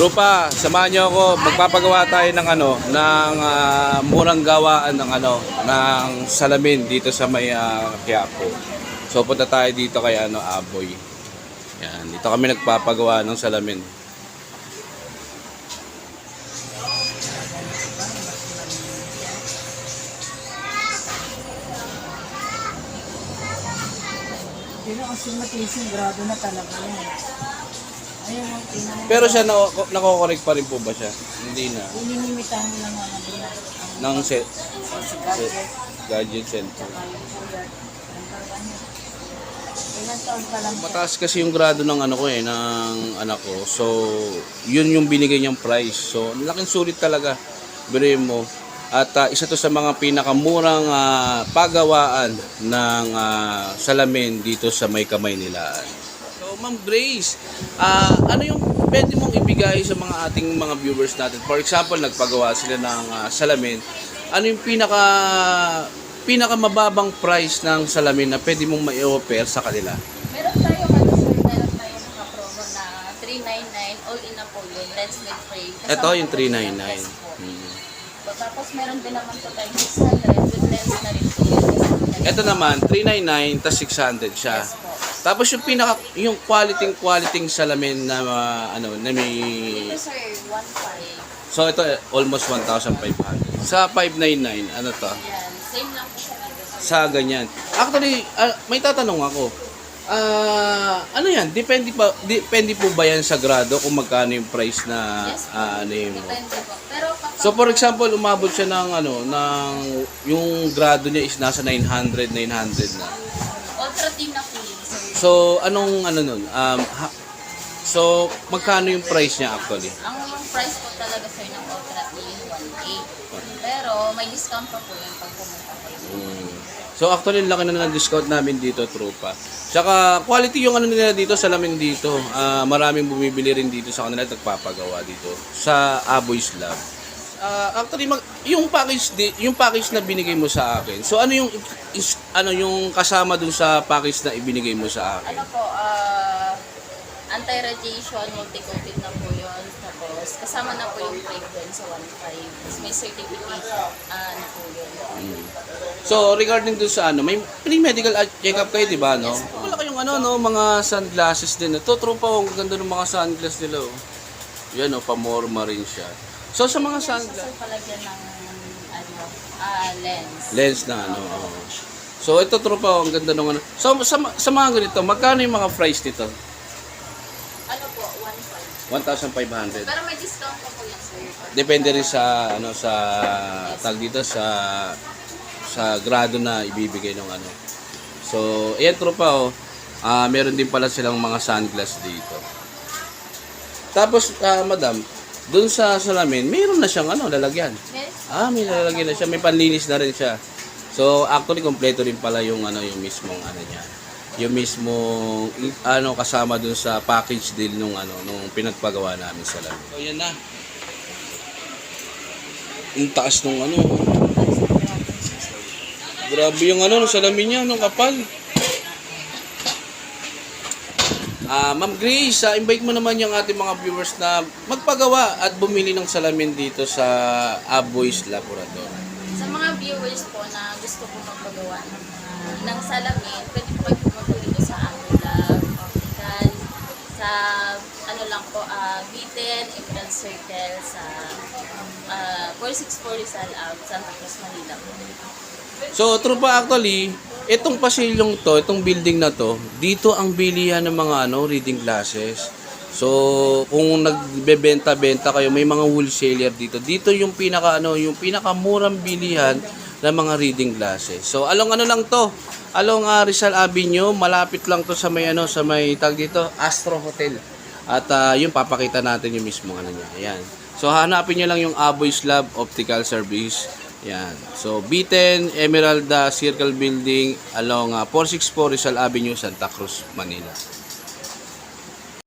Grupa, samahan niyo ako. Magpapagawa tayo ng murang gawaan ng salamin dito sa may Quiapo. So punta tayo dito kay Aboy. Yan, dito kami nagpapagawa ng salamin. Hindi na kasi matising, grado na talaga yan. Ayun ang Pero siya nako-correct pa rin po ba siya? Hindi na. ininimitahan mo lang ang Ng set, gadget. gadget center. Ilan taon pa lang siya. Mataas kasi yung grado ng ng anak ko. So, yun yung binigay niyang price. So, laking sulit talaga. Biruin mo. At isa to sa mga pinakamurang pagawaan ng salamin dito sa may Kamay Nilaan. So, Ma'am Grace, ano yung pwede mong ibigay sa mga ating mga viewers natin? For example, nagpagawa sila ng salamin. Ano yung pinakamababang price ng salamin na pwede mong mai-offer sa kanila? Meron tayo naka-promo na 399 all in na po yun, lens with frame. Ito yung 399. Yes po. So, tapos meron din naman po tayo 600 with lens na rin po yun. Ito naman 399 tas 600 siya. Yes po. Tapos yung quality salamin na na may Ito sir, 1.5. so ito almost 1,500. Sa 599 ano to? Yan, same lang po sa nito. Sa ganyan. Actually, may tatanong ako. Ano yan? Depende po ba yan sa grado kung magkano yung price na Yes po. yung Depende po. Pero kapag So for example, umabot siya ng yung grado niya is nasa 900 na. ultra thin na po yun sir. So anong nun? So magkano yung price niya actually? Ang price po talaga sir ng ultra thin, 1.8. Pero may discount pa po yun pag pumunta kayo. So actually laki na ng discount namin dito, tropa. Tsaka quality yung nila dito, salamin dito. Maraming bumibili rin dito sa kanila at nagpapagawa dito sa Aboy's Lab. Actually yung package na binigay mo sa akin. So ano yung kasama dun sa package na ibinigay mo sa akin? Ano po, anti-radiation, multi-coated na po yun. Tapos, kasama na po yung plate doon sa 1.5. Tapos may certificate na po yun. So regarding dun sa may pre-medical check-up kayo, di ba, no? Wala kayong mga sunglasses din. Ito, tropa, ang ganda ng mga sunglasses nila, oh. Yan, pamorma rin siya. So sa mga sunglasses, Sir, palagyan ng lens. lens na So ito, tropa, ang ganda ng So sa mga ganito, magkano yung mga price nito? Ano po, 1.5. 1,500. Pero may discount pa po yan, sir. Depende rin sa tag dito sa grado na ibibigay ng So, ayan tropa, meron din pala silang mga sunglass dito. Tapos, madam, dun sa salamin, mayroon na siyang lalagyan. Yes. May lalagyan na siya, may panlinis na rin siya. So, actually kompleto rin pala yung yung mismong niya. Yung mismong kasama dun sa package deal nung pinagpagawa namin salamin. So, yan na. Yung taas nung Grabe yung salamin niya, kapal. Ma'am Grace, invite mo naman yung ating mga viewers na magpagawa at bumili ng salamin dito sa Aboy's Laboratory. Sa mga viewers po na gusto po magpagawa ng salamin, pwede po kayo pumunta dito sa aming lab, optical, sa lang po, Biten, Emerald Circle, sa 464 Rizal Ave, Santa Cruz, Manila po. So, true pa actually, itong pasilyong to, itong building na to, dito ang bilihan ng mga reading glasses. So, kung nagbebenta-benta kayo, may mga wholesaler dito. Dito yung yung pinakamurang bilihan ng mga reading glasses. So, along lang to, along Rizal Avenue, malapit lang to sa may tag dito, Astro Hotel. At yung papakita natin yung mismo niya. Ayan. So, hanapin niyo lang yung Aboy's Lab Optical Service. Yan. So, Biten, Emerald Circle Building along 464 Rizal Avenue, Santa Cruz, Manila.